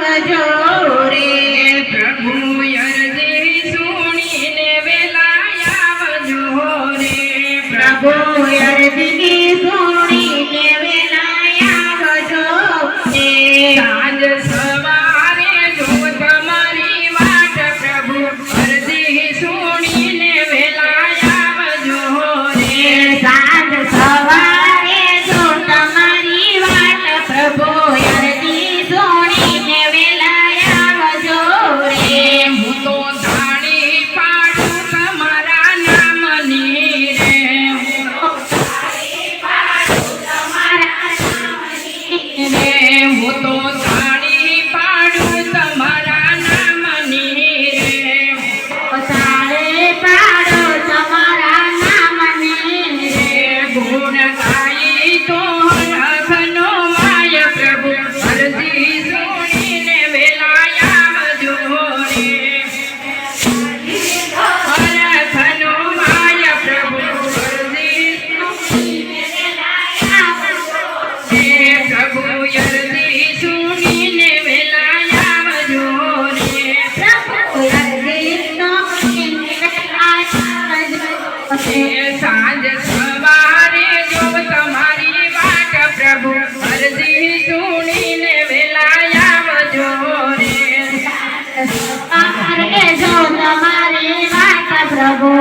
આવજો રે પ્રભુ અરજી સુણીને વેલા આવજો રે પ્રભુ અરજી સુણીને વેલા આવજો રે સાંજ સવારે જો તમારી વાટ પ્રભુ અરજી સુણીને વેલા આવજો રે સાંજ સવારે જો તમારી વાટ પ્રભુ અરજી સુણીને વેલા આવજો રે હું તો ધાણી પાડું તમારા નામની રે હું તો ધાણી પાડું તમારા નામની રે તારે પાડો તમારા નામને ગુણ ગાઈ તો રખનો માય પ્રભુ અરજી સુણીને વેલા આવજો રે રખનો માય પ્રભુ અરજી પ્રભુ અરજી સુણીને વેલા આવજો રે સાંજ સવારે જો તમારી વાટ પ્રભુ અરજી સુણીને વેલા આવજો રે જો તમારી વાત પ્રભુ